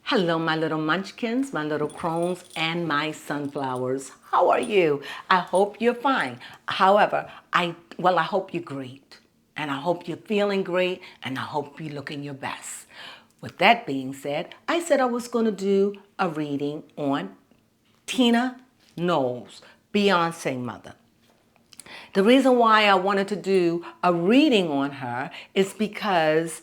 Hello, my little munchkins, my little crones, and my sunflowers. How are you? I hope you're fine. However, I hope you're great. And I hope you're feeling great, and I hope you're looking your best. With that being said, I said I was going to do a reading on Tina Knowles, Beyonce mother. The reason why I wanted to do a reading on her is because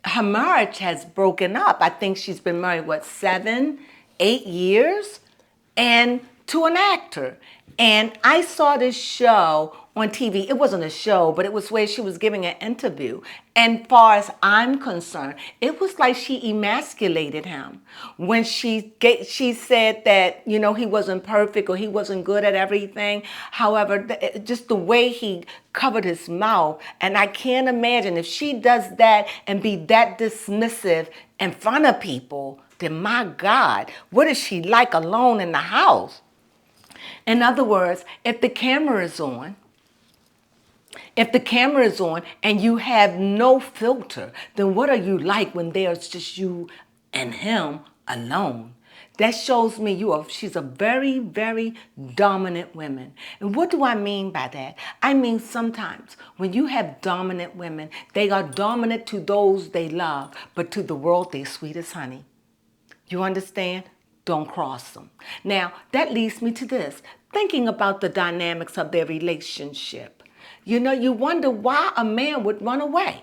her marriage has broken up. I think she's been married, what, 7, 8 years? And to an actor. And I saw this show on TV. It wasn't a show, but it was where she was giving an interview. And far as I'm concerned, it was like she emasculated him when she said that, he wasn't perfect or he wasn't good at everything. However, just the way he covered his mouth, and I can't imagine if she does that and be that dismissive in front of people, then my God, what is she like alone in the house? In other words, if the camera is on and you have no filter, then what are you like when there's just you and him alone? That shows me she's a very, very dominant woman. And what do I mean by that? I mean, sometimes when you have dominant women, they are dominant to those they love, but to the world, they're sweet as honey. You understand? Don't cross them. Now, that leads me to this. Thinking about the dynamics of their relationship. You wonder why a man would run away.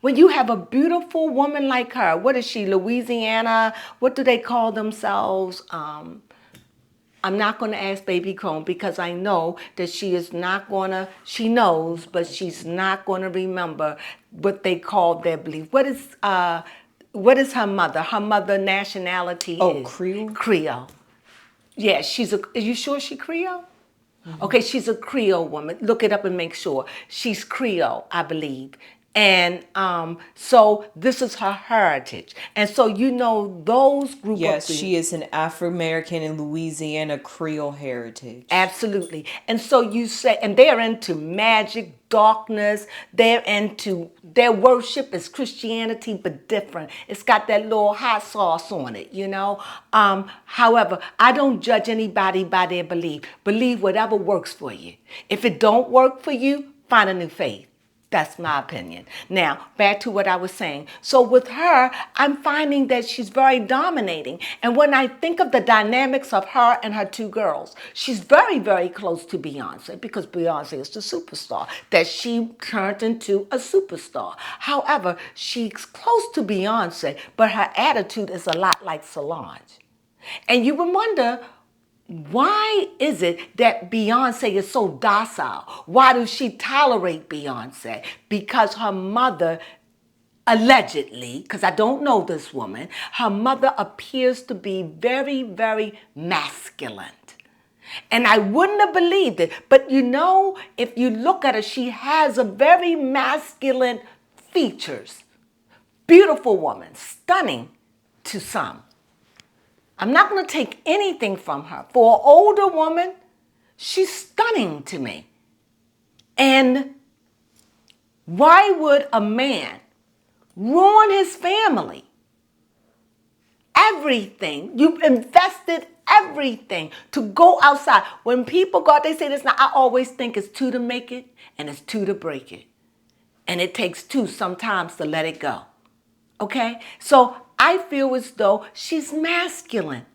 When you have a beautiful woman like her, what is she, Louisiana? What do they call themselves? I'm not going to ask Baby Crone because I know that she knows, but she's not going to remember what they call their belief. What is her mother? Her mother nationality is Creole? Creole. Yeah, are you sure she's Creole? Okay, she's a Creole woman. Look it up and make sure. She's Creole, I believe. And so this is her heritage. And so those group of Yes, people. she is an Afro-American and Louisiana Creole heritage. Absolutely. And so you say, and they're into magic, darkness. Their worship is Christianity, but different. It's got that little hot sauce on it. However, I don't judge anybody by their belief. Believe whatever works for you. If it don't work for you, find a new faith. That's my opinion. Now, back to what I was saying. So with her, I'm finding that she's very dominating. And when I think of the dynamics of her and her two girls, she's very, very close to Beyonce because Beyonce is the superstar, that she turned into a superstar. However, she's close to Beyonce, but her attitude is a lot like Solange. And you would wonder, why is it that Beyonce is so docile? Why does she tolerate Beyonce? Because her mother, allegedly, because I don't know this woman, her mother appears to be very, very masculine. And I wouldn't have believed it. But if you look at her, she has a very masculine features. Beautiful woman, stunning to some. I'm not going to take anything from her. For an older woman, she's stunning to me. And why would a man ruin his family? Everything. You've invested everything to go outside. When people go out, they say this now. I always think it's two to make it and it's two to break it. And it takes two sometimes to let it go. Okay? So I feel as though she's masculine.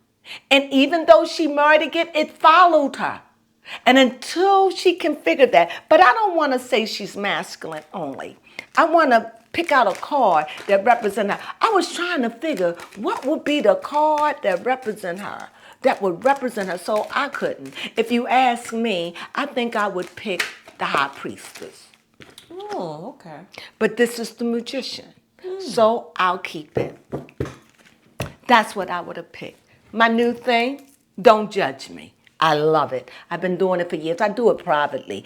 And even though she married again, it followed her. And until she can figure that, but I don't want to say she's masculine only. I want to pick out a card that represents her. I was trying to figure what would be the card that represents her, that would represent her, so I couldn't. If you ask me, I think I would pick the High Priestess. Oh, okay. But this is the Magician. So I'll keep it. That's what I would have picked. My new thing, don't judge me. I love it. I've been doing it for years. I do it privately.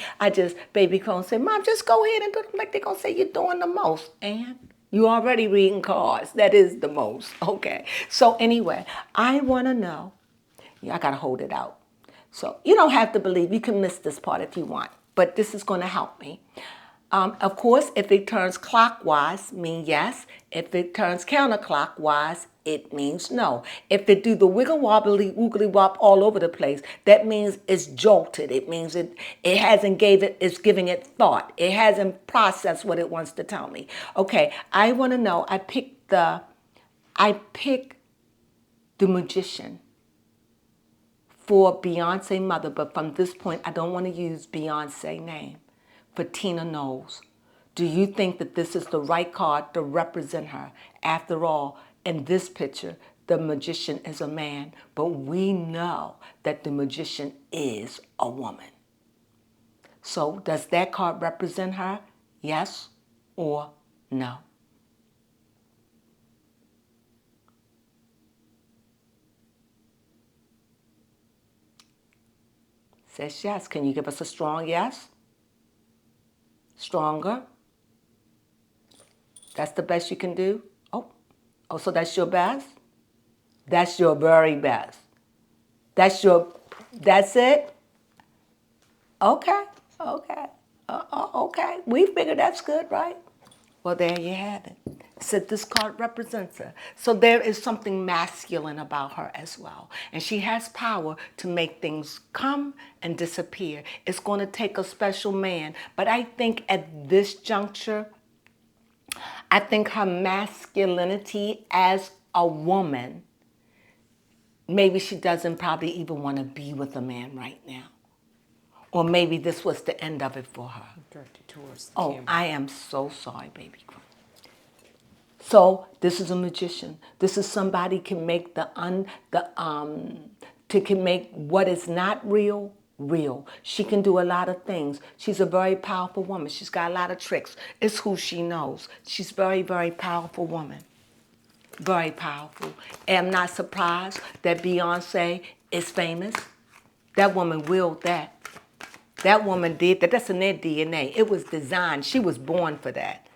Baby Crone say, Mom, just go ahead and do it like they're going to say you're doing the most. And you already reading cards. That is the most. Okay. So anyway, I want to know. I got to hold it out. So you don't have to believe. You can miss this part if you want. But this is going to help me. Of course, if it turns clockwise, mean yes. If it turns counterclockwise, it means no. If it do the wiggle wobbly woogly wop all over the place, that means it's jolted. It means it hasn't it's giving it thought. It hasn't processed what it wants to tell me. Okay, I want to know. I picked the Magician for Beyonce mother, but from this point, I don't want to use Beyonce name, for Tina Knowles. Do you think that this is the right card to represent her? After all, in this picture, the magician is a man, but we know that the magician is a woman. So does that card represent her? Yes or no? Says yes. Can you give us a strong yes? Stronger? That's the best you can do? Oh, so that's your best? That's your very best. That's it? Okay, okay, okay. We figured that's good, right? Well, there you have it. Said this card represents her. So there is something masculine about her as well. And she has power to make things come and disappear. It's going to take a special man. But I think at this juncture, I think her masculinity as a woman, maybe she doesn't probably even want to be with a man right now. Or maybe this was the end of it for her. Directed towards the Oh, camera. I am so sorry, baby. So this is a magician. This is somebody can make can make what is not real real. She can do a lot of things. She's a very powerful woman. She's got a lot of tricks. It's who she knows. She's very, very powerful woman. Very powerful. And I'm not surprised that Beyonce is famous. That woman willed that. That woman did that. That's in their DNA. It was designed. She was born for that.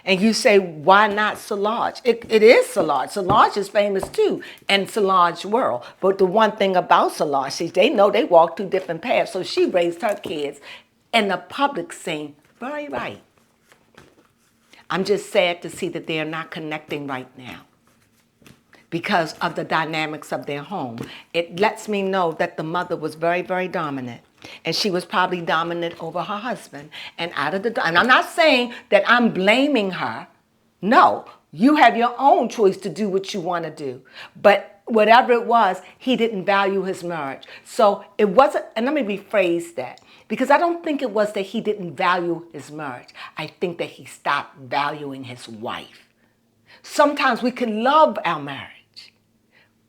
And you say, why not Solange? It is Solange. Solange is famous too in Solange's world. But the one thing about Solange is they know they walk two different paths. So she raised her kids in the public scene very right. I'm just sad to see that they are not connecting right now because of the dynamics of their home. It lets me know that the mother was very, very dominant. And she was probably dominant over her husband. And and I'm not saying that I'm blaming her. No, you have your own choice to do what you want to do. But whatever it was, he didn't value his marriage. So it wasn't, and let me rephrase that, because I don't think it was that he didn't value his marriage. I think that he stopped valuing his wife. Sometimes we can love our marriage,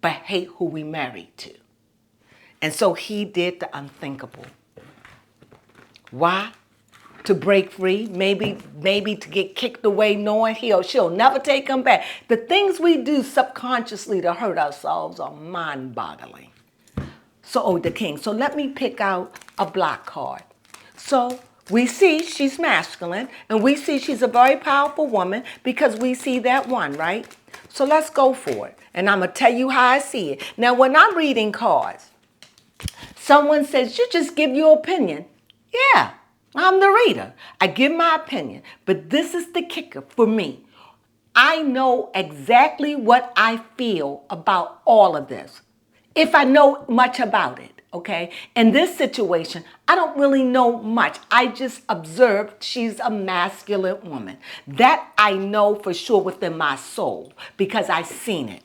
but hate who we married to. And so he did the unthinkable. Why? To break free, maybe to get kicked away knowing she'll never take him back. The things we do subconsciously to hurt ourselves are mind-boggling. So, the king. So let me pick out a black card. So we see she's masculine, and we see she's a very powerful woman because we see that one, right? So let's go for it. And I'm going to tell you how I see it. Now, when I'm reading cards, someone says, you just give your opinion. Yeah, I'm the reader. I give my opinion. But this is the kicker for me. I know exactly what I feel about all of this, if I know much about it, okay? In this situation, I don't really know much. I just observed she's a masculine woman. That I know for sure within my soul because I've seen it.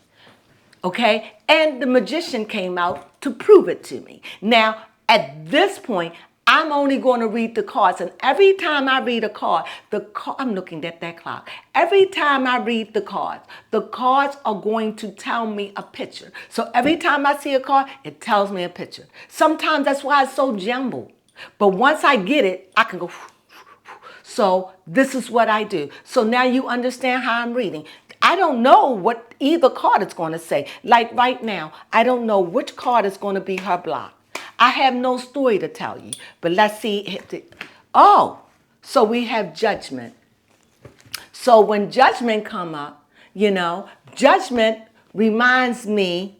Okay? And the magician came out to prove it to me. Now, at this point, I'm only going to read the cards. And every time I read a card, I'm looking at that clock. Every time I read the cards are going to tell me a picture. So every time I see a card, it tells me a picture. Sometimes that's why it's so jumbled. But once I get it, I can go. So this is what I do. So now you understand how I'm reading. I don't know what either card is going to say. Like right now, I don't know which card is going to be her block. I have no story to tell you, but let's see. Oh, so we have judgment. So when judgment come up, judgment reminds me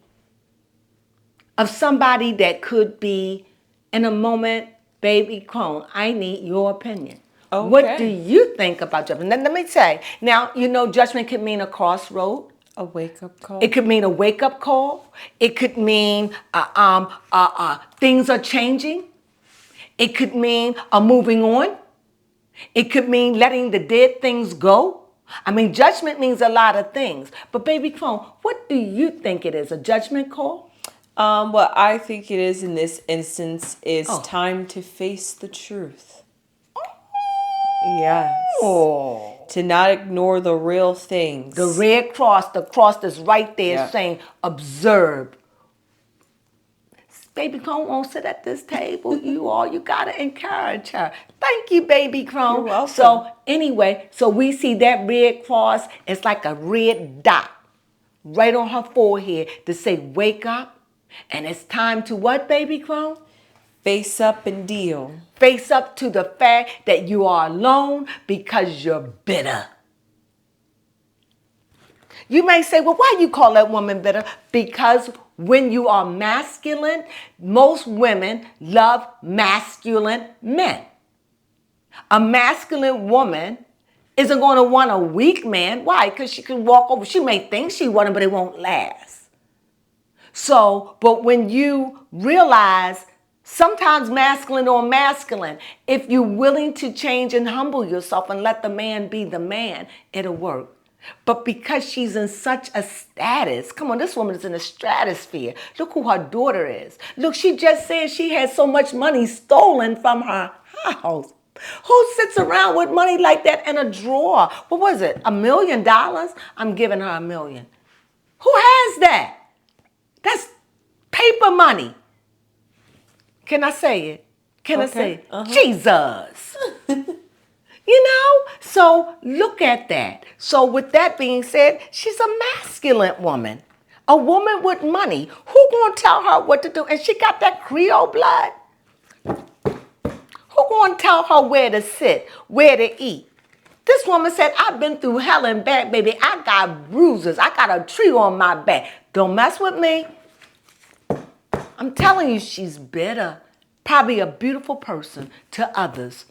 of somebody that could be in a moment, baby Crone, I need your opinion. What do Okay. you think about judgment? Let me say, now, judgment could mean a crossroad. A wake-up It call. could mean a wake-up call. It could mean things are changing. It could mean a moving on. It could mean letting the dead things go. I mean, judgment means a lot of things. But baby Crone, what do you think it is? A judgment call? What I think it is in this instance is Oh. time to face the truth. Yes. Oh. To not ignore the real things. The red cross, the cross that's right there Yeah. saying, observe. Baby Crone won't sit at this table. You gotta encourage her. Thank you, Baby Crone. You're welcome. So anyway, so we see that red cross. It's like a red dot right on her forehead to say, wake up. And it's time to what, Baby Crone? Face up and deal. Face up to the fact that you are alone because you're bitter. You may say, well, why you call that woman bitter? Because when you are masculine, most women love masculine men. A masculine woman isn't going to want a weak man. Why? Because she can walk over. She may think she wants him, but it won't last. So, but when you realize sometimes masculine or masculine, if you're willing to change and humble yourself and let the man be the man, it'll work. But because she's in such a status, come on, this woman is in a stratosphere. Look who her daughter is. Look, she just said she had so much money stolen from her house. Who sits around with money like that in a drawer? What was it, $1 million? I'm giving her $1 million. Who has that? That's paper money. Can I say it? Can I say it? Jesus. So look at that. So with that being said, she's a masculine woman, a woman with money. Who gonna tell her what to do? And she got that Creole blood. Who gonna tell her where to sit, where to eat? This woman said, I've been through hell and back, baby. I got bruises. I got a tree on my back. Don't mess with me. I'm telling you, she's bitter. Probably a beautiful person to others,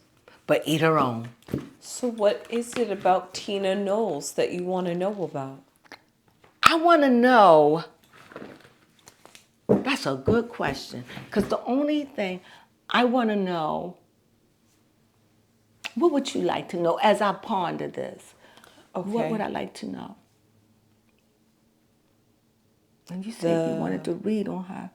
but eat her own. So what is it about Tina Knowles that you want to know about? I want to know. That's a good question. Because the only thing I want to know, what would you like to know as I ponder this? Okay. What would I like to know? And you said you wanted to read on her.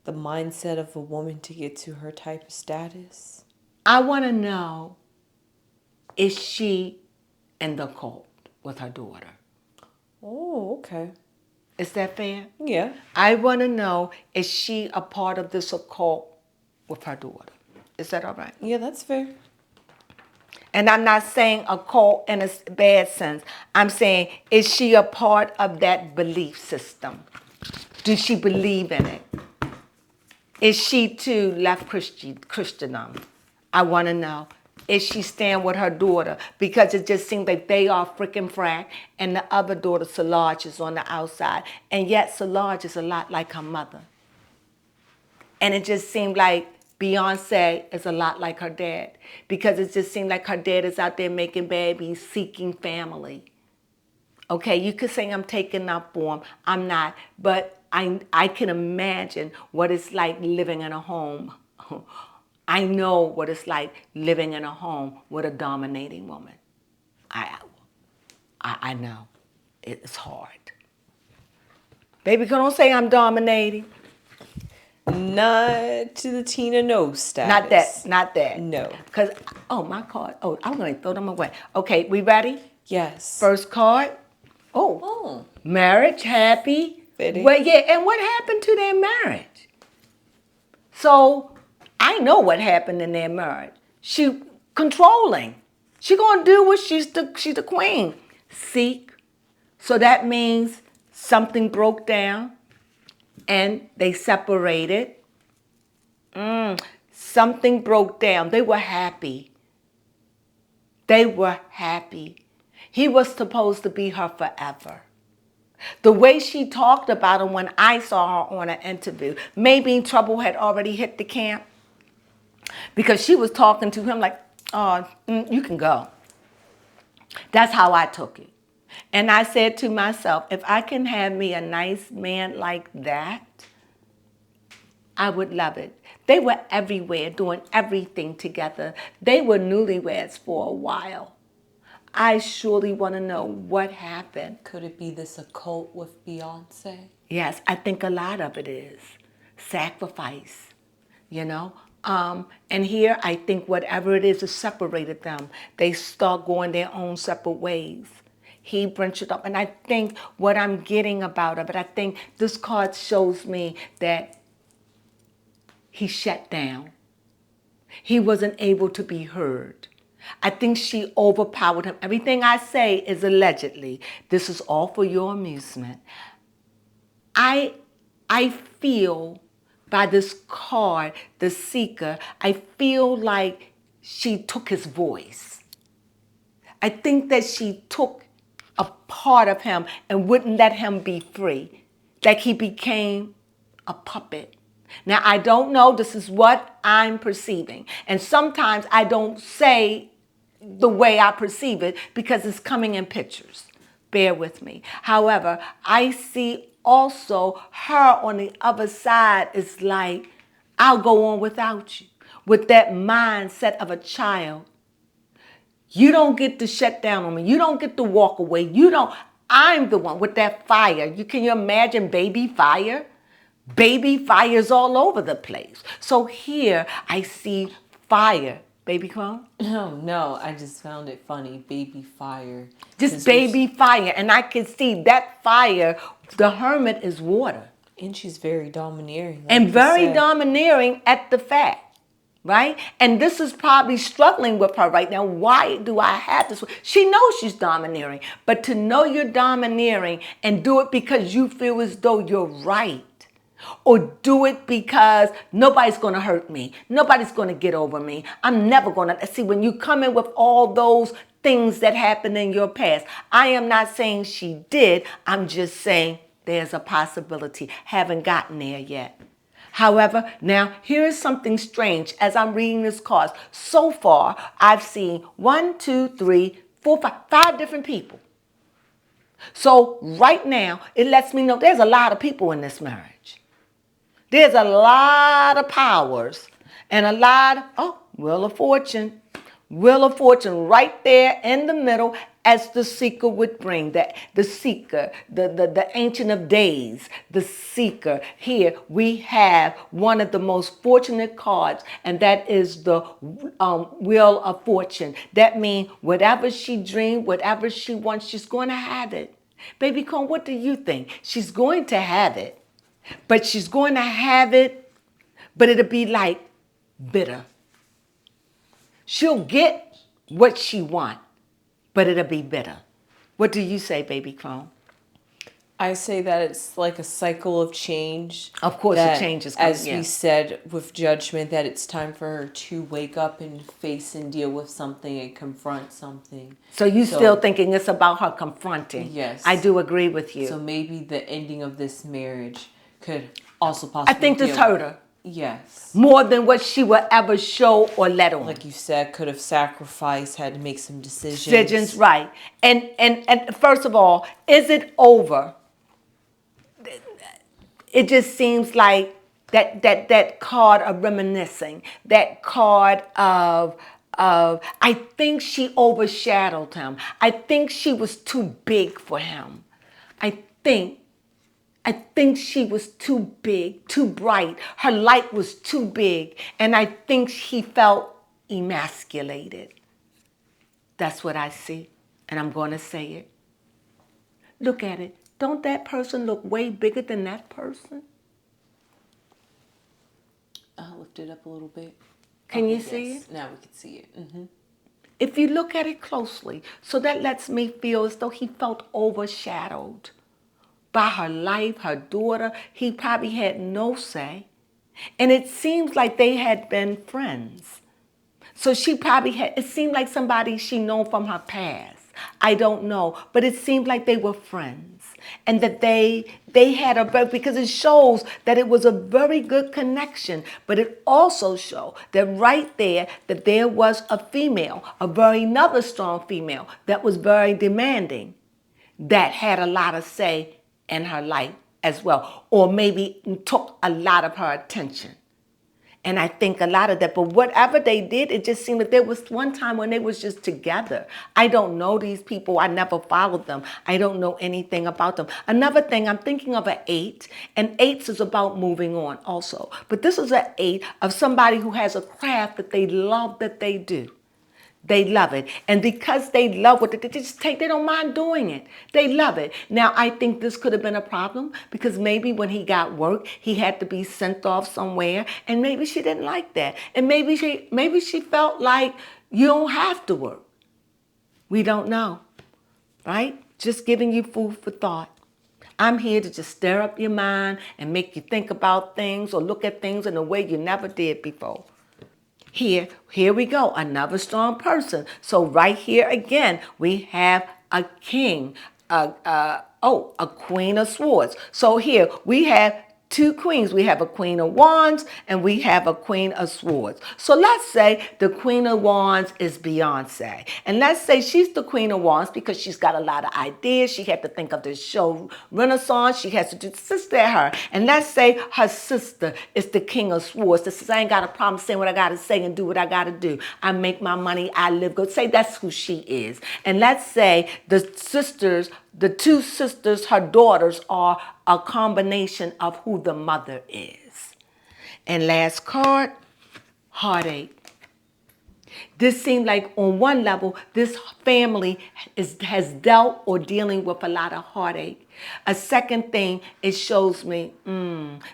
The mindset of a woman to get to her type of status. I want to know, is she in the cult with her daughter? Oh, okay. Is that fair? Yeah. I want to know, is she a part of this occult with her daughter? Is that all right? Yeah, that's fair. And I'm not saying occult in a bad sense. I'm saying, is she a part of that belief system? Does she believe in it? Is she too left Christendom? I want to know. Is she stand with her daughter? Because it just seems like they are freaking frack, and the other daughter, Solange, is on the outside. And yet Solange is a lot like her mother. And it just seemed like Beyonce is a lot like her dad. Because it just seemed like her dad is out there making babies, seeking family. Okay, you could say I'm taking up for him. I'm not. But I can imagine what it's like living in a home. I know what it's like living in a home with a dominating woman. I know. It's hard. Baby, don't say I'm dominating. Not to the Tina Knowles status. Not that. No. Because, my card. Oh, I'm going to throw them away. Okay, we ready? Yes. First card. Oh. Marriage, happy. Fitting. Well, yeah, and what happened to their marriage? So, I know what happened in their marriage. She controlling. She gonna do what she's the queen. Seek. So that means something broke down and they separated. Something broke down. They were happy. They were happy. He was supposed to be her forever. The way she talked about him when I saw her on an interview, maybe trouble had already hit the camp. Because she was talking to him like, You can go. That's how I took it. And I said to myself, if I can have me a nice man like that, I would love it. They were everywhere doing everything together. They were newlyweds for a while. I surely want to know what happened. Could it be this occult with Beyonce? Yes, I think a lot of it is sacrifice, you know. And here I think whatever it is that separated them, they start going their own separate ways. He brings it up. And I think what I'm getting about it, I think this card shows me that he shut down. He wasn't able to be heard. I think she overpowered him. Everything I say is allegedly. This is all for your amusement. I feel by this card, the seeker, I feel like she took his voice. I think that she took a part of him and wouldn't let him be free. Like he became a puppet. Now, I don't know. This is what I'm perceiving. And sometimes I don't say the way I perceive it because it's coming in pictures. Bear with me. However, I see also her on the other side is like, I'll go on without you. With that mindset of a child. You don't get to shut down on me. You don't get to walk away. You don't. I'm the one with that fire. Can you imagine baby fire? Baby fires all over the place. So here I see fire. Baby Crone? No, I just found it funny. Baby fire. Just baby fire. And I can see that fire, the hermit is water. And she's very domineering. And very domineering at the fact. Right? And this is probably struggling with her right now. Why do I have this? She knows she's domineering. But to know you're domineering and do it because you feel as though you're right. Or do it because nobody's going to hurt me. Nobody's going to get over me. I'm never going to. See, when you come in with all those things that happened in your past, I am not saying she did. I'm just saying there's a possibility. Haven't gotten there yet. However, now here is something strange as I'm reading this card. So far, I've seen 1, 2, 3, 4, 5 different people. So right now, it lets me know there's a lot of people in this marriage. There's a lot of powers and a lot of, Wheel of Fortune. Wheel of Fortune right there in the middle as the seeker would bring. The seeker, the Ancient of Days, the seeker. Here we have one of the most fortunate cards, and that is the Wheel of Fortune. That means whatever she dreamed, whatever she wants, she's going to have it. Baby Crone, what do you think? She's going to have it. But she's going to have it, but it'll be like bitter. She'll get what she wants, but it'll be bitter. What do you say, Baby Crone? I say that it's like a cycle of change. Of course, the change is coming. As we said with Judgment, that it's time for her to wake up and face and deal with something and confront something. So you're still thinking it's about her confronting? Yes. I do agree with you. So maybe the ending of this marriage could also possibly I think this hurt her. Yes. More than what she will ever show or let on. Like you said, could have sacrificed, had to make some decisions. Decisions, right. And first of all, is it over? It just seems like that card of reminiscing, that card of I think she overshadowed him. I think she was too big for him. I think she was too big, too bright. Her light was too big. And I think he felt emasculated. That's what I see. And I'm going to say it. Look at it. Don't that person look way bigger than that person? I'll lift it up a little bit. Can you see it? Now we can see it. Mm-hmm. If you look at it closely, so that lets me feel as though he felt overshadowed by her life, her daughter. He probably had no say. And it seems like they had been friends. So she probably had, it seemed like somebody she known from her past. I don't know, but it seemed like they were friends, and that they had because it shows that it was a very good connection, but it also showed that right there that there was a female, another strong female that was very demanding, that had a lot of say in her life as well, or maybe took a lot of her attention. And I think a lot of that, but whatever they did, it just seemed that there was one time when they was just together. I don't know these people. I never followed them. I don't know anything about them. Another thing, I'm thinking of an 8, and 8s is about moving on also. But this is an 8 of somebody who has a craft that they love that they do. They love it. And because they love what they don't mind doing it. They love it. Now, I think this could have been a problem because maybe when he got work, he had to be sent off somewhere. And maybe she didn't like that. And maybe she felt like you don't have to work. We don't know. Right? Just giving you food for thought. I'm here to just stir up your mind and make you think about things or look at things in a way you never did before. Here we go, another strong person. So right here again, we have a king, a queen of swords. So here we have two queens. We have a queen of wands and we have a queen of swords. So let's say the queen of wands is Beyonce. And let's say she's the queen of wands because she's got a lot of ideas. She had to think of this show Renaissance. She has to do sister her. And let's say her sister is the king of swords. This is, I ain't got a problem saying what I got to say and do what I got to do. I make my money. I live good. Say that's who she is. And let's say the two sisters, her daughters, are a combination of who the mother is. And last card, heartache. This seemed like on one level, this family has dealt or dealing with a lot of heartache. A second thing, it shows me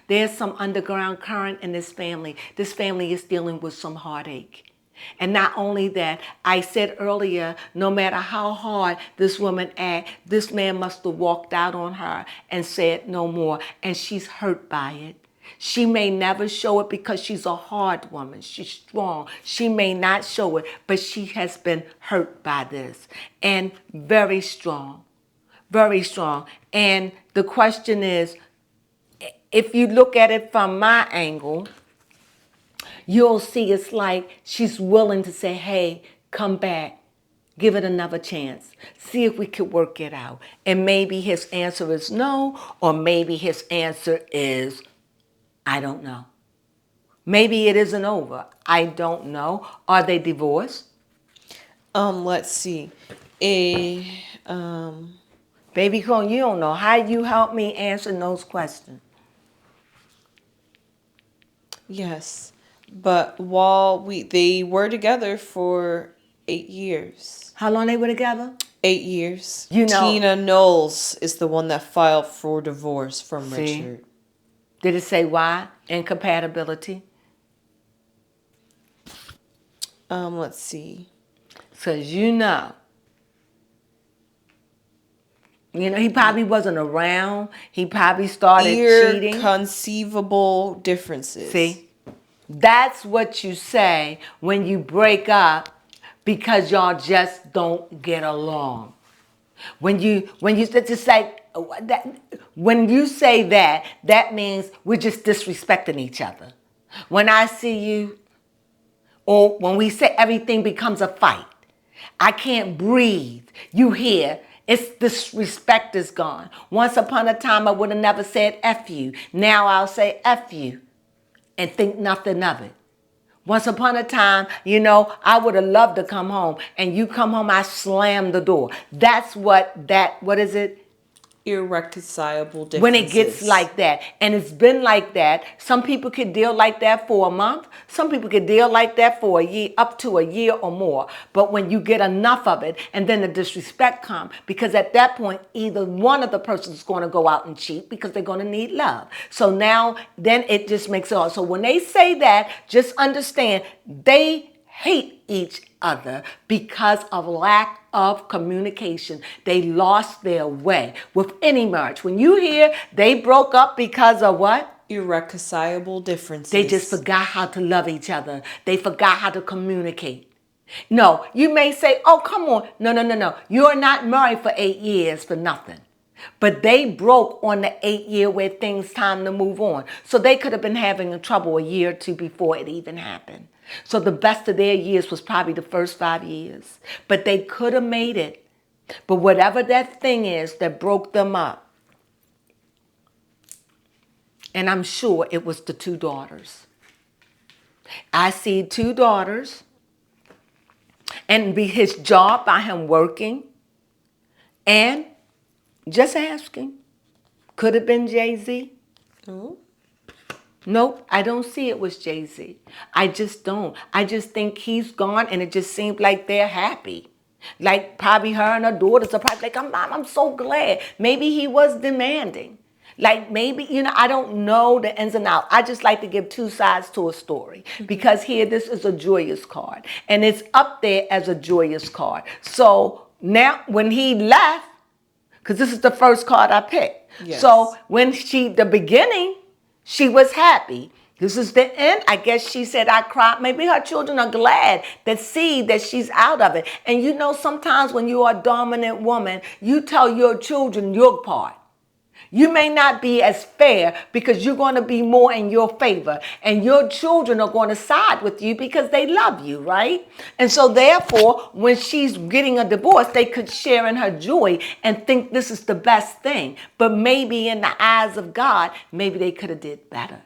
there's some underground current in this family. This family is dealing with some heartache. And not only that, I said earlier, no matter how hard this woman acted, this man must have walked out on her and said no more. And she's hurt by it. She may never show it because she's a hard woman. She's strong. She may not show it, but she has been hurt by this. And very strong. Very strong. And the question is, if you look at it from my angle, you'll see it's like she's willing to say, hey, come back. Give it another chance. See if we could work it out. And maybe his answer is no, or maybe his answer is, I don't know. Maybe it isn't over. I don't know. Are they divorced? Let's see. Baby Crone, you don't know. How you help me answer those questions? Yes. But they were together for 8 years. How long they were together? 8 years. You know, Tina Knowles is the one that filed for divorce from Richard. Did it say why? Incompatibility? Let's see. Because he probably wasn't around. He probably started cheating. Irreconcilable differences. See? That's what you say when you break up because y'all just don't get along. When you say that, that means we're just disrespecting each other. When I see you, or when we say everything becomes a fight, I can't breathe. You hear, disrespect is gone. Once upon a time, I would have never said F you. Now I'll say F you and think nothing of it. Once upon a time, I would have loved to come home, and you come home, I slam the door. That's what is it? Irreconcilable differences. When it gets like that. And it's been like that. Some people could deal like that for a month. Some people could deal like that for a year, up to a year or more. But when you get enough of it, and then the disrespect comes, because at that point, either one of the persons is going to go out and cheat because they're going to need love. So now, then it just makes it all. So when they say that, just understand they hate each other because of lack of communication. They lost their way with any marriage. When you hear they broke up because of what? Irreconcilable differences. They just forgot how to love each other. They forgot how to communicate. No, you may say, oh, come on. No, no, no, no. You're not married for 8 years for nothing. But they broke on the 8 year where things time to move on. So they could have been having trouble a year or two before it even happened. So the best of their years was probably the first 5 years. But they could have made it. But whatever that thing is that broke them up, and I'm sure it was the 2 daughters. I see 2 daughters, and be his job by him working, and just asking, could have been Jay-Z? Oh. Nope, I don't see it was Jay-Z. I just don't. I just think he's gone, and it just seems like they're happy. Like probably her and her daughters are probably like, I'm so glad. Maybe he was demanding. Like maybe, I don't know the ins and outs. I just like to give 2 sides to a story because here this is a joyous card and it's up there as a joyous card. So now when he left, because this is the first card I picked. Yes. So when the beginning, she was happy. This is the end. I guess she said, I cried. Maybe her children are glad that see that she's out of it. And sometimes when you are a dominant woman, you tell your children your part. You may not be as fair because you're going to be more in your favor. And your children are going to side with you because they love you, right? And so therefore, when she's getting a divorce, they could share in her joy and think this is the best thing. But maybe in the eyes of God, maybe they could have did better.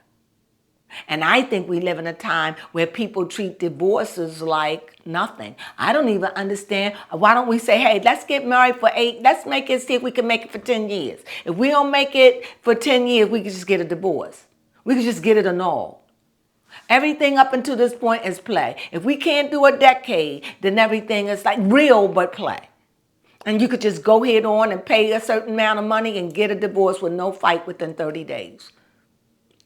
And I think we live in a time where people treat divorces like nothing. I don't even understand. Why don't we say, hey, let's get married for 8. Let's make it, see if we can make it for 10 years. If we don't make it for 10 years, we can just get a divorce. We can just get it annulled. Everything up until this point is play. If we can't do a decade, then everything is like real but play. And you could just go head on and pay a certain amount of money and get a divorce with no fight within 30 days.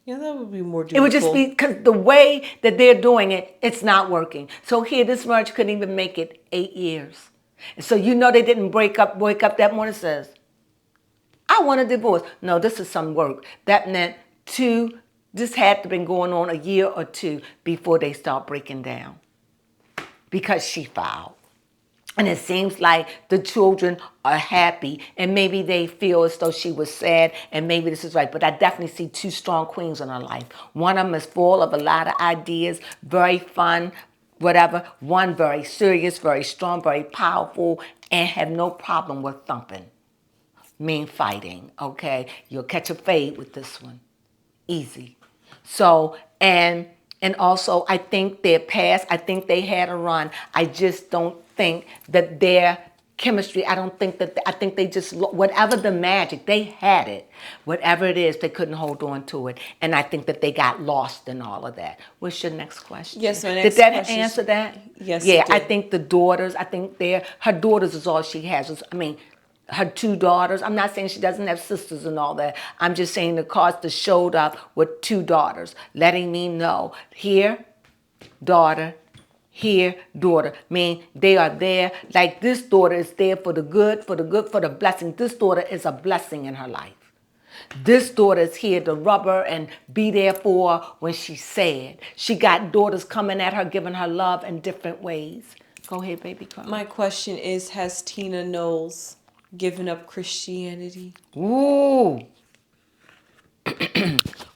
Yeah, that would be more doable. It would just be because the way that they're doing it, it's not working. So here, this marriage couldn't even make it 8 years. And so they didn't wake up that morning and says, I want a divorce. No, this is some work. That meant this had to have been going on a year or 2 before they start breaking down because she filed. And it seems like the children are happy and maybe they feel as though she was sad and maybe this is right. But I definitely see 2 strong queens in her life. One of them is full of a lot of ideas, very fun, whatever. One very serious, very strong, very powerful, and have no problem with thumping. Mean fighting, okay? You'll catch a fade with this one. Easy. So, and also I think their past, I think they had a run. I just don't think that their chemistry, I think they just, whatever the magic, they had it. Whatever it is, they couldn't hold on to it. And I think that they got lost in all of that. What's your next question? Yes, my next question. Did that question answer that? Yes, Yeah, it did. I think the daughters, her daughters is all she has. Her 2 daughters. I'm not saying she doesn't have sisters and all that. I'm just saying the cards that showed up with 2 daughters, letting me know here, daughter, here, daughter. They are there. Like this daughter is there for the good, for the blessing. This daughter is a blessing in her life. This daughter is here to rub her and be there for her when she's sad. She got daughters coming at her, giving her love in different ways. Go ahead, baby. Crone. My question is, has Tina Knowles given up Christianity? Ooh.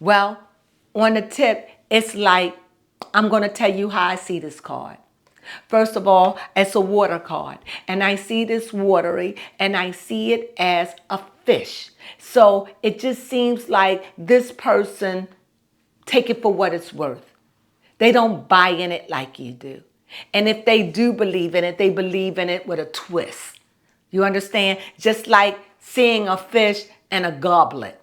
Well, on the tip, it's like, I'm going to tell you how I see this card. First of all, it's a water card. And I see this watery, and I see it as a fish. So it just seems like this person, take it for what it's worth. They don't buy in it like you do. And if they do believe in it, they believe in it with a twist. You understand? Just like seeing a fish and a goblet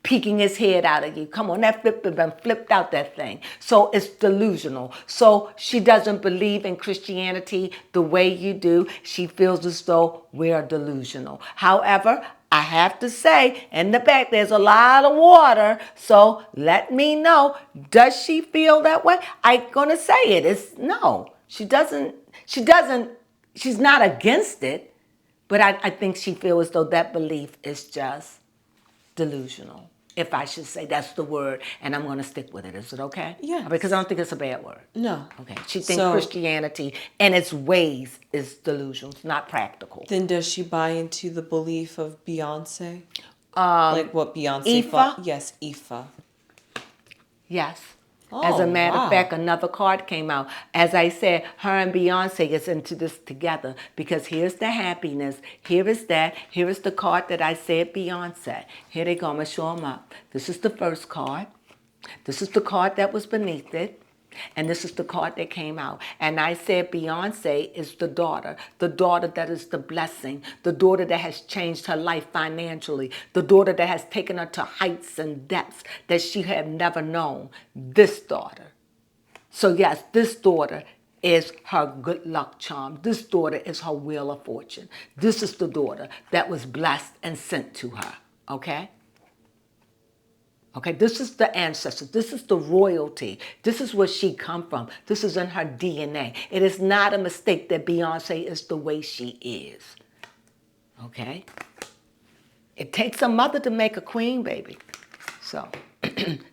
peeking his head out of you. Come on, that flipped out that thing. So it's delusional. So she doesn't believe in Christianity the way you do. She feels as though we're delusional. However, I have to say, in the back, there's a lot of water. So let me know, does she feel that way? I'm going to say it. It's no, she doesn't, she's not against it. But I think she feels as though that belief is just delusional. if I should say. That's the word, and I'm going to stick with it. Is it okay? Yes. Because I don't think it's a bad word. No. Okay. She thinks So- Christianity and its ways is delusional, it's not practical. Then does she buy into the belief of Beyonce? Like what Beyonce Ifa? Yes, Ifa. Yes. Oh, As a matter wow. of fact, another card came out. As I said, her and Beyonce is into this together because here's the happiness. Here is that. Here is the card that I said Beyonce. Here they go. I'm going to show them up. This is the first card. This is the card that was beneath it. And this is the card that came out. And I said Beyonce is the daughter that is the blessing, the daughter that has changed her life financially, the daughter that has taken her to heights and depths that she had never known. This daughter. So yes, this daughter is her good luck charm. This daughter is her wheel of fortune. This is the daughter that was blessed and sent to her. Okay? Okay, this is the ancestors. This is the royalty. This is where she come from. This is in her DNA. It is not a mistake that Beyonce is the way she is. Okay? It takes a mother to make a queen, baby. So,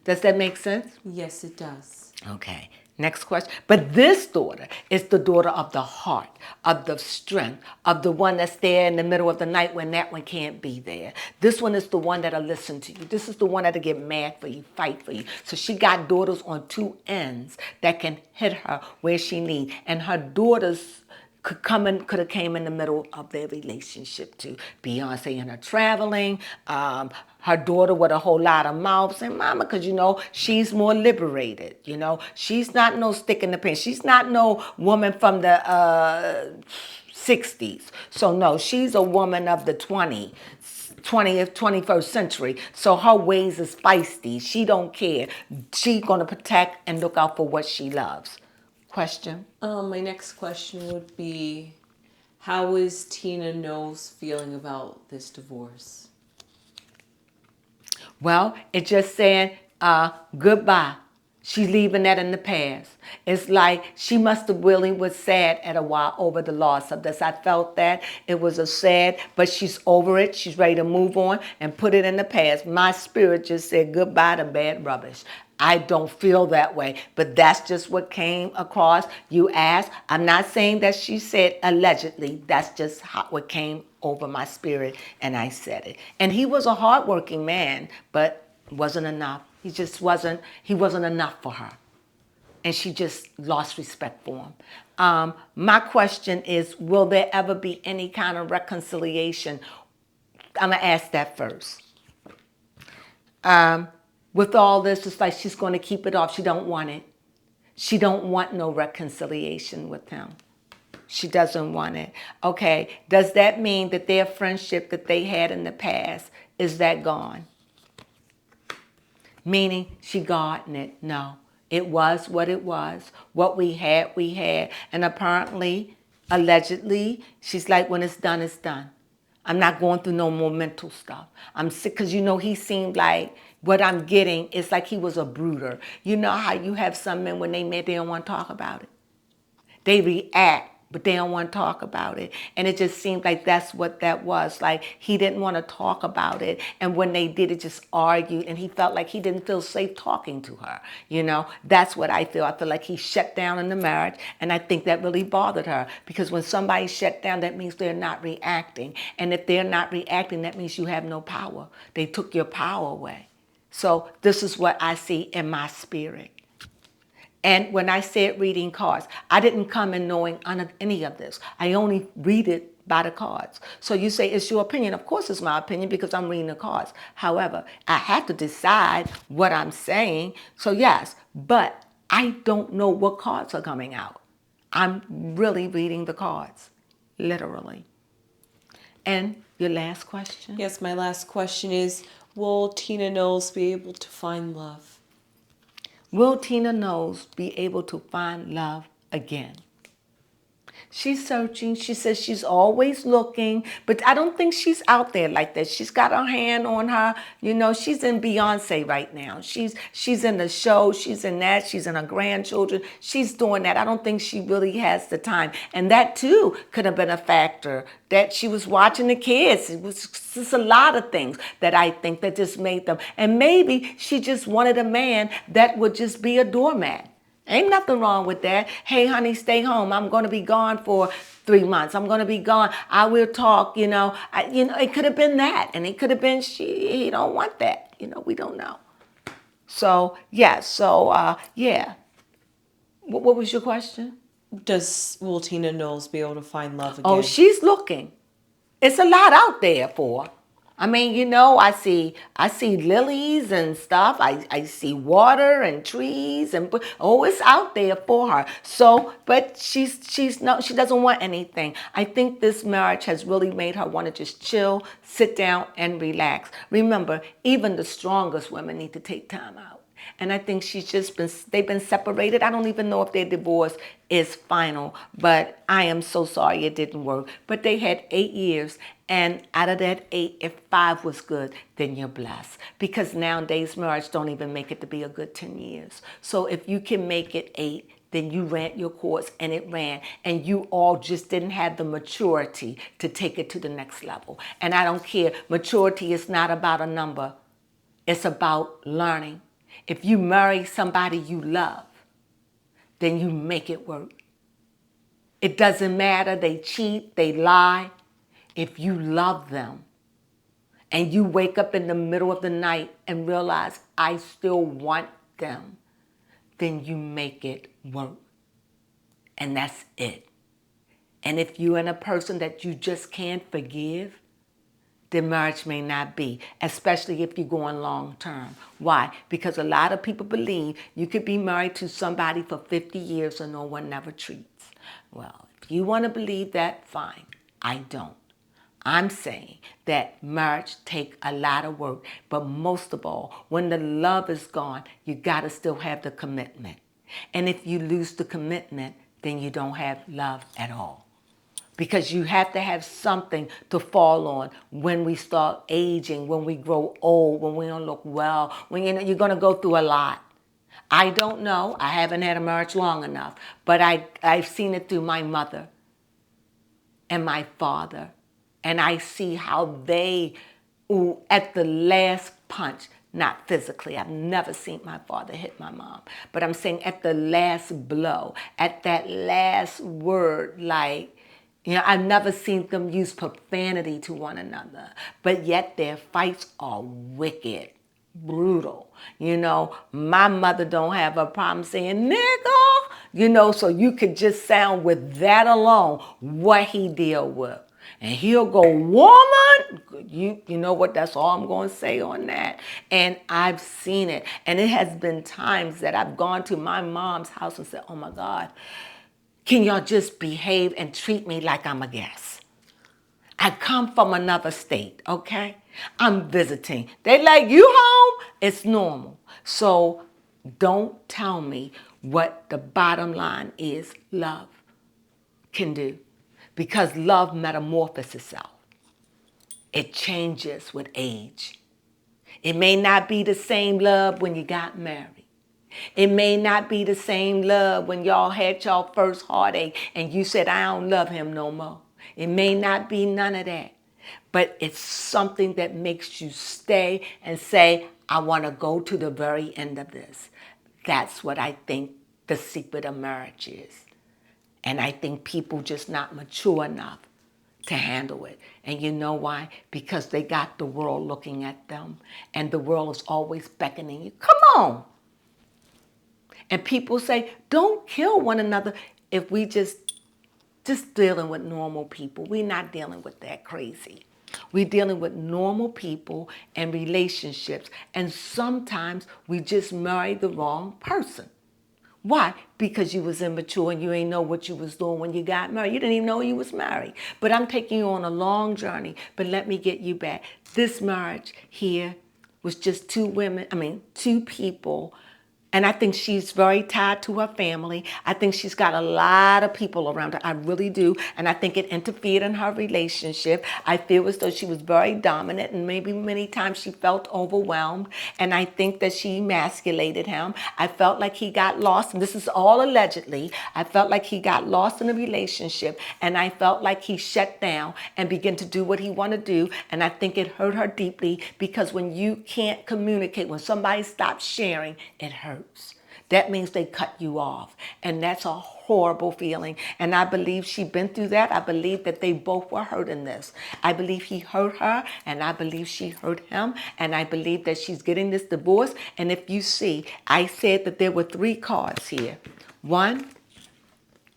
does that make sense? Yes, it does. Okay. Next question. But this daughter is the daughter of the heart, of the strength, of the one that's there in the middle of the night when that one can't be there. This one is the one that'll listen to you. This is the one that'll get mad for you, fight for you. So she got daughters on two ends that can hit her where she needs. And her daughters could have came in the middle of their relationship too. Beyonce and her traveling, her daughter with a whole lot of mouth saying, Mama, because, she's more liberated, She's not no stick in the pin. She's not no woman from the 60s. So, no, she's a woman of the 20th, 21st century. So her ways is feisty. She don't care. She's going to protect and look out for what she loves. Question? My next question would be, how is Tina Knowles feeling about this divorce? Well, it's just saying goodbye. She's leaving that in the past. It's like she must have really was sad at a while over the loss of this. I felt that. It was a sad, but she's over it. She's ready to move on and put it in the past. My spirit just said goodbye to bad rubbish. I don't feel that way, but that's just what came across. You asked. I'm not saying that she said allegedly. That's just what came over my spirit, and I said it. And he was a hardworking man, but wasn't enough. He wasn't enough for her. And she just lost respect for him. My question is, will there ever be any kind of reconciliation? I'm going to ask that first. With all this, it's like she's going to keep it off. She don't want it. She don't want no reconciliation with him. She doesn't want it. Okay, does that mean that their friendship that they had in the past, is that gone? Meaning she gardened it. No, it was what it was. What we had, we had. And apparently, allegedly, she's like, when it's done, it's done. I'm not going through no more mental stuff. I'm sick because, he seemed like what I'm getting is like he was a brooder. You know how you have some men when they met, they don't want to talk about it. They react, but they don't want to talk about it. And it just seemed like that's what that was. Like he didn't want to talk about it. And when they did, it just argued. And he felt like he didn't feel safe talking to her. That's what I feel. I feel like he shut down in the marriage. And I think that really bothered her. Because when somebody shut down, that means they're not reacting. And if they're not reacting, that means you have no power. They took your power away. So this is what I see in my spirit. And when I said reading cards, I didn't come in knowing any of this. I only read it by the cards. So you say, it's your opinion. Of course it's my opinion because I'm reading the cards. However, I have to decide what I'm saying. So yes, but I don't know what cards are coming out. I'm really reading the cards, literally. And your last question? Yes, my last question is, will Tina Knowles be able to find love? Will Tina Knowles be able to find love again? She's searching. She says she's always looking, but I don't think she's out there like that. She's got her hand on her. You know, she's in Beyonce right now. She's in the show. She's in that. She's in her grandchildren. She's doing that. I don't think she really has the time. And that too could have been a factor, that she was watching the kids. It was just a lot of things that I think that just made them. And maybe she just wanted a man that would just be a doormat. Ain't nothing wrong with that. Hey, honey, stay home. I'm going to be gone for 3 months. I'm going to be gone. I will talk, it could have been that. And it could have been he don't want that. We don't know. So, yeah. Yeah. What was your question? Will Tina Knowles be able to find love again? Oh, she's looking. It's a lot out there for her. I mean, I see lilies and stuff. I see water and trees it's out there for her. So, but she doesn't want anything. I think this marriage has really made her want to just chill, sit down and relax. Remember, even the strongest women need to take time out. And I think they've been separated. I don't even know if their divorce is final, but I am so sorry it didn't work. But they had 8 years, and out of that 8, if 5 was good, then you're blessed. Because nowadays, marriage don't even make it to be a good 10 years. So if you can make it 8, then you ran your course and it ran, and you all just didn't have the maturity to take it to the next level. And I don't care. Maturity is not about a number. It's about learning. If you marry somebody you love, then you make it work. It doesn't matter, they cheat, they lie. If you love them and you wake up in the middle of the night and realize, I still want them, then you make it work. And that's it. And if you're in a person that you just can't forgive, then marriage may not be, especially if you're going long term. Why? Because a lot of people believe you could be married to somebody for 50 years and no one never treats. Well, if you want to believe that, fine. I don't. I'm saying that marriage takes a lot of work, but most of all, when the love is gone, you got to still have the commitment. And if you lose the commitment, then you don't have love at all. Because you have to have something to fall on when we start aging, when we grow old, when we don't look well, when you're going to go through a lot. I don't know. I haven't had a marriage long enough, but I've seen it through my mother and my father. And I see how they, at the last punch, not physically. I've never seen my father hit my mom. But I'm saying at the last blow, at that last word, I've never seen them use profanity to one another, but yet their fights are wicked, brutal. My mother don't have a problem saying nigga, so you could just sound with that alone what he deal with. And he'll go, woman, you know what, that's all I'm going to say on that. And I've seen it. And it has been times that I've gone to my mom's house and said, oh my God, can y'all just behave and treat me like I'm a guest? I come from another state, okay? I'm visiting. They like, you home? It's normal. So don't tell me what the bottom line is love can do. Because love metamorphoses itself. It changes with age. It may not be the same love when you got married. It may not be the same love when y'all had y'all first heartache and you said, I don't love him no more. It may not be none of that. But it's something that makes you stay and say, I want to go to the very end of this. That's what I think the secret of marriage is. And I think people just not mature enough to handle it. And you know why? Because they got the world looking at them. And the world is always beckoning you. Come on. And people say, don't kill one another. If we just dealing with normal people. We're not dealing with that crazy. We're dealing with normal people and relationships. And sometimes we just marry the wrong person. Why? Because you was immature and you ain't know what you was doing when you got married. You didn't even know you was married. But I'm taking you on a long journey. But let me get you back. This marriage here was just two people And I think she's very tied to her family. I think she's got a lot of people around her. I really do. And I think it interfered in her relationship. I feel as though she was very dominant and maybe many times she felt overwhelmed. And I think that she emasculated him. I felt like he got lost. And this is all allegedly. I felt like he got lost in a relationship. And I felt like he shut down and began to do what he wanted to do. And I think it hurt her deeply because when you can't communicate, when somebody stops sharing, it hurts. That means they cut you off. And that's a horrible feeling. And I believe she's been through that. I believe that they both were hurt in this. I believe he hurt her and I believe she hurt him. And I believe that she's getting this divorce. And if you see, I said that there were 3 cards here. 1,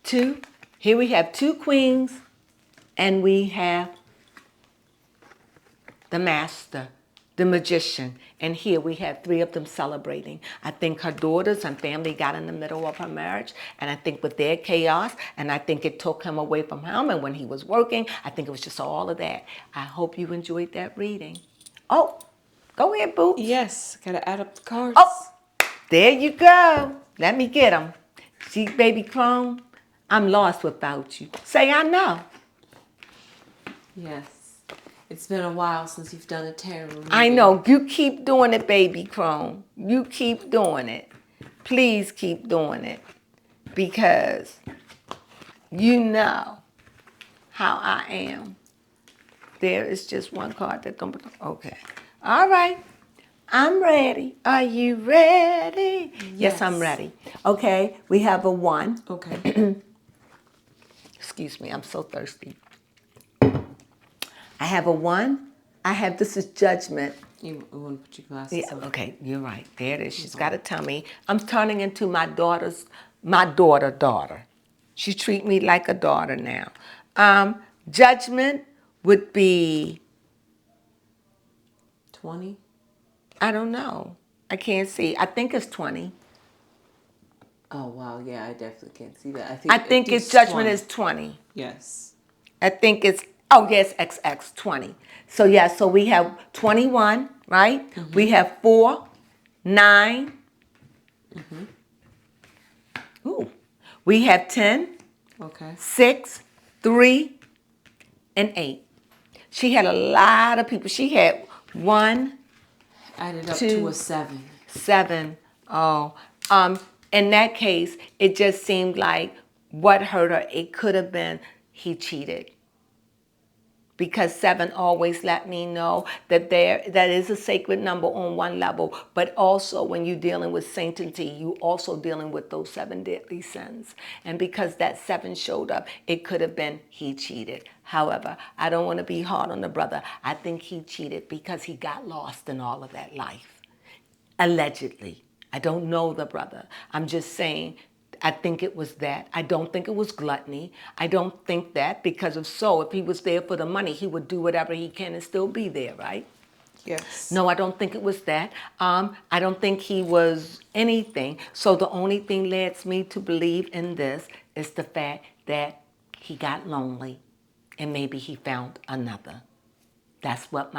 2. Here we have 2 queens and we have the master, the magician. And here we have 3 of them celebrating. I think her daughters and family got in the middle of her marriage. And I think with their chaos, and I think it took him away from him. And when he was working, I think it was just all of that. I hope you enjoyed that reading. Oh, go ahead, Boots. Yes, gotta add up the cards. Oh, there you go. Let me get them. See, baby Crone, I'm lost without you. Say I know. Yes. It's been a while since you've done a tarot reading. I know. You keep doing it, baby Crone. You keep doing it. Please keep doing it. Because you know how I am. There is just one card that don't... Okay. All right. I'm ready. Are you ready? Yes, I'm ready. Okay. We have a 1. Okay. Excuse me. I'm so thirsty. I have a 1. I have, this is judgment. You want to put your glasses on? Okay, you're right. There it is. She's got a tummy. I'm turning into my daughter. She treats me like a daughter now. Judgment would be 20? I don't know. I can't see. I think it's 20. Oh, wow. Yeah, I definitely can't see that. I think its judgment is 20. Yes. I think it's, oh, yes, XX, 20. So, yeah, so we have 21, right? Mm-hmm. We have 4, 9. Mm-hmm. Ooh. We have 10. Okay. 6, 3, and 8. She had a lot of people. She had 1, Added up 2, to a 7. 7. Oh. In that case, it just seemed like what hurt her, it could have been he cheated. Because 7 always let me know that that is a sacred number on one level, but also when you're dealing with sanctity, you also dealing with those 7 deadly sins. And because that 7 showed up, it could have been he cheated. However, I don't want to be hard on the brother. I think he cheated because he got lost in all of that life. Allegedly. I don't know the brother. I'm just saying, I think it was that. I don't think it was gluttony. I don't think that, because if he was there for the money, he would do whatever he can and still be there, right? Yes. No, I don't think it was that. I don't think he was anything. So the only thing leads me to believe in this is the fact that he got lonely and maybe he found another. That's what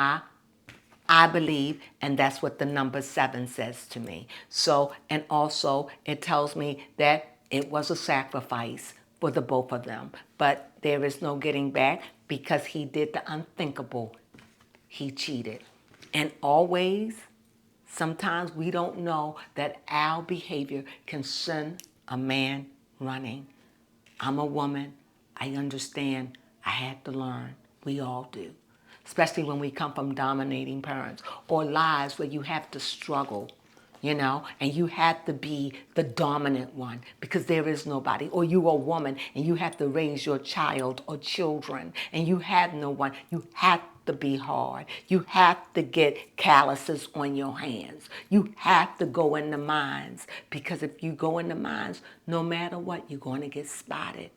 I believe, and that's what the number 7 says to me. So, and also it tells me that it was a sacrifice for the both of them. But there is no getting back because he did the unthinkable. He cheated. And always, sometimes we don't know that our behavior can send a man running. I'm a woman. I understand. I had to learn. We all do. Especially when we come from dominating parents or lives where you have to struggle, and you have to be the dominant one because there is nobody. Or you're a woman and you have to raise your child or children and you have no one. You have to be hard. You have to get calluses on your hands. You have to go in the mines because if you go in the mines, no matter what, you're going to get spotted.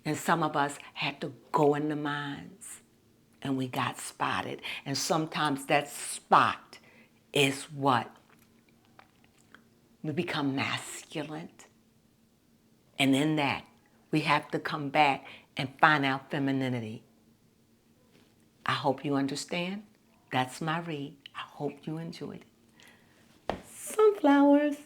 And some of us had to go in the mines. And we got spotted. And sometimes that spot is what? We become masculine. And in that, we have to come back and find our femininity. I hope you understand. That's my read. I hope you enjoyed it. Sunflowers.